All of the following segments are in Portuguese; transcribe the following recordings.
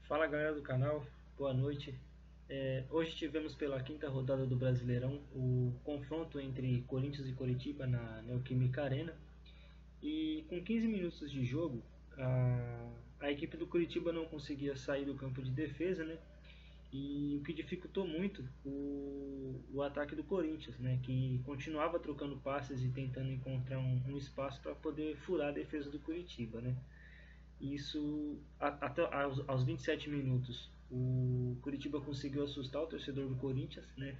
Fala galera do canal, boa noite. Hoje tivemos pela quinta rodada do Brasileirão o confronto entre Corinthians e Coritiba na Neoquímica Arena. E com 15 minutos de jogo, a equipe do Coritiba não conseguia sair do campo de defesa, né? E o que dificultou muito o ataque do Corinthians, né? Que continuava trocando passes e tentando encontrar um espaço para poder furar a defesa do Coritiba, né? Isso até aos 27 minutos. O Curitiba conseguiu assustar o torcedor do Corinthians, né?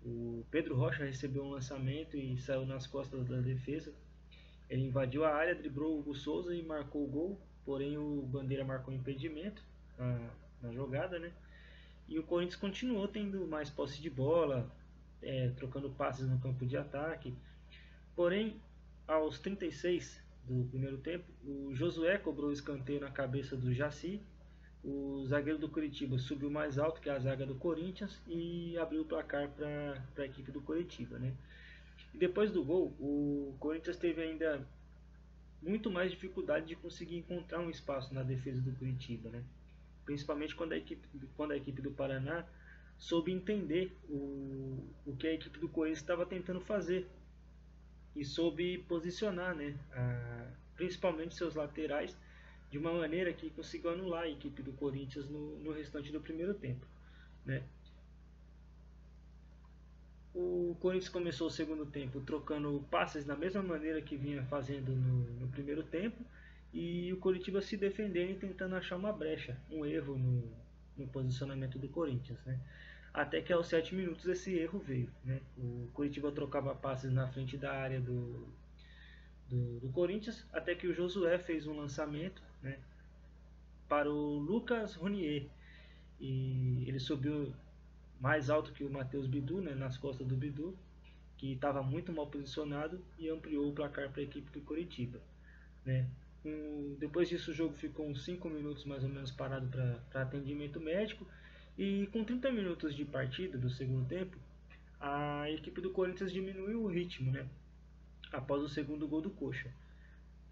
O Pedro Rocha recebeu um lançamento e saiu nas costas da defesa. Ele invadiu a área, driblou o Hugo Souza e marcou o gol. Porém, o Bandeira marcou impedimento na jogada, né? E o Corinthians continuou tendo mais posse de bola, trocando passes no campo de ataque. Porém, aos 36 do primeiro tempo, o Josué cobrou o escanteio na cabeça do Jaci. O zagueiro do Curitiba subiu mais alto que a zaga do Corinthians e abriu o placar para a equipe do Curitiba, né? E depois do gol, o Corinthians teve ainda muito mais dificuldade de conseguir encontrar um espaço na defesa do Curitiba, né? Principalmente quando a equipe do Paraná soube entender o que a equipe do Corinthians estava tentando fazer e soube posicionar, né, principalmente seus laterais, de uma maneira que conseguiu anular a equipe do Corinthians no restante do primeiro tempo, né. O Corinthians começou o segundo tempo trocando passes da mesma maneira que vinha fazendo no primeiro tempo, e o Coritiba se defendendo e tentando achar uma brecha, um erro no posicionamento do Corinthians, né. Até que aos 7 minutos esse erro veio, né. O Coritiba trocava passes na frente da área do Corinthians, até que o Josué fez um lançamento, né, para o Lucas Ronier, e ele subiu mais alto que o Matheus Bidu, né, nas costas do Bidu, que estava muito mal posicionado, e ampliou o placar para a equipe do Coritiba, né. Depois disso o jogo ficou uns 5 minutos mais ou menos parado para atendimento médico, e com 30 minutos de partida do segundo tempo, a equipe do Corinthians diminuiu o ritmo, né, após o segundo gol do Coxa.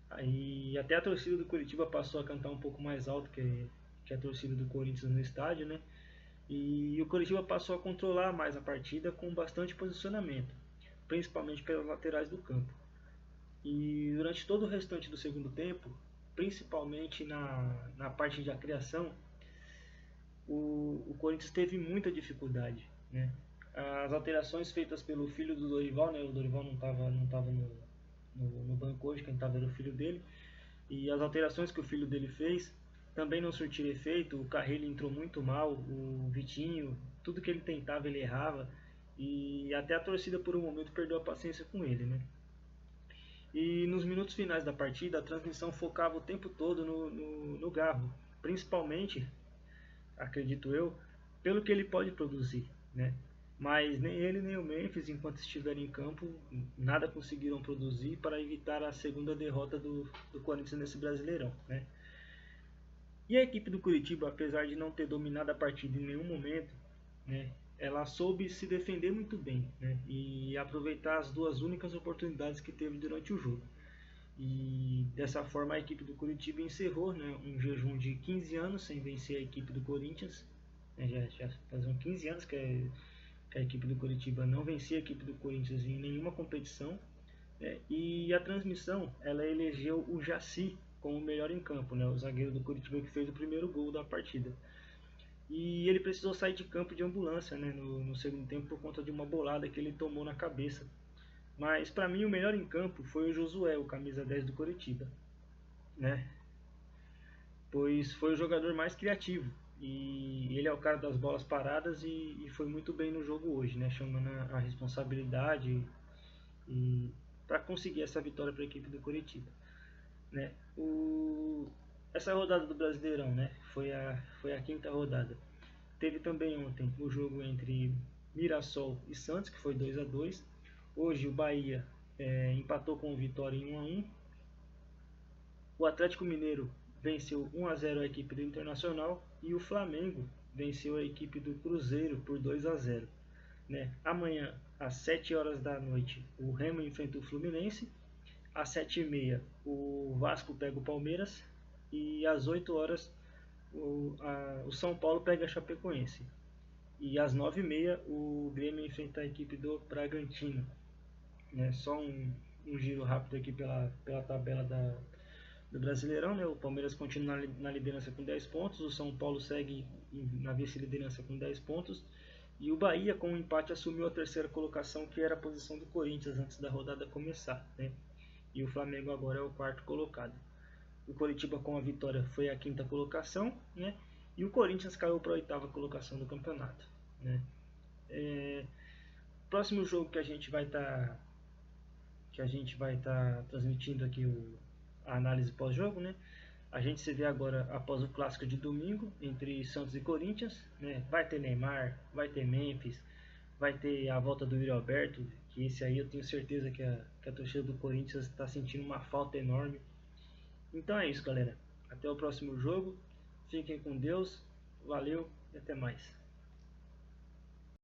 Aí até a torcida do Curitiba passou a cantar um pouco mais alto que a torcida do Corinthians no estádio, né? E o Curitiba passou a controlar mais a partida com bastante posicionamento, principalmente pelas laterais do campo. E durante todo o restante do segundo tempo, principalmente na parte de criação, o Corinthians teve muita dificuldade, né? As alterações feitas pelo filho do Dorival, né? O Dorival não tava no banco hoje, quem estava era o filho dele. E as alterações que o filho dele fez também não surtiram efeito. O Carrilho entrou muito mal, o Vitinho, tudo que ele tentava ele errava. E até a torcida por um momento perdeu a paciência com ele, né? E nos minutos finais da partida, a transmissão focava o tempo todo no Garro, principalmente, acredito eu, pelo que ele pode produzir, né? Mas nem ele nem o Memphis, enquanto estiverem em campo, nada conseguiram produzir para evitar a segunda derrota do Corinthians nesse Brasileirão, né? E a equipe do Curitiba, apesar de não ter dominado a partida em nenhum momento, né, ela soube se defender muito bem, né, e aproveitar as duas únicas oportunidades que teve durante o jogo. E dessa forma a equipe do Curitiba encerrou, né, um jejum de 15 anos sem vencer a equipe do Corinthians. Né, já faziam 15 anos que a equipe do Curitiba não vencia a equipe do Corinthians em nenhuma competição. E a transmissão ela elegeu o Jaci como o melhor em campo, né, o zagueiro do Curitiba que fez o primeiro gol da partida. E ele precisou sair de campo de ambulância, né, no segundo tempo por conta de uma bolada que ele tomou na cabeça. Mas para mim o melhor em campo foi o Josué, o camisa 10 do Curitiba, né? Pois foi o jogador mais criativo e ele é o cara das bolas paradas e foi muito bem no jogo hoje, né? Chamando a responsabilidade e para conseguir essa vitória para a equipe do Curitiba, né? Essa rodada do Brasileirão, né? Foi a quinta rodada. Teve também ontem o jogo entre Mirassol e Santos, que foi 2-2. Hoje o Bahia empatou com o Vitória em 1-1. O Atlético Mineiro venceu 1-0 a equipe do Internacional e o Flamengo venceu a equipe do Cruzeiro por 2-0. Né? Amanhã, às 7 horas da noite, o Remo enfrenta o Fluminense. Às 7h30, o Vasco pega o Palmeiras. E às 8 horas, o São Paulo pega a Chapecoense. E às 9h30 o Grêmio enfrenta a equipe do Bragantino. Né? Só um giro rápido aqui pela tabela do Brasileirão. Né? O Palmeiras continua na liderança com 10 pontos, o São Paulo segue na vice-liderança com 10 pontos. E o Bahia, com um empate, assumiu a terceira colocação, que era a posição do Corinthians antes da rodada começar. Né? E o Flamengo agora é o quarto colocado. O Coritiba, com a vitória, foi a quinta colocação, né? E o Corinthians caiu para a oitava colocação do campeonato, né? Próximo jogo que a gente vai estar transmitindo aqui a análise pós-jogo, né? A gente se vê agora após o clássico de domingo entre Santos e Corinthians, né? Vai ter Neymar, vai ter Memphis, vai ter a volta do Yuri Alberto, que esse aí eu tenho certeza que a torcida do Corinthians está sentindo uma falta enorme. Então é isso, galera. Até o próximo jogo. Fiquem com Deus. Valeu e até mais.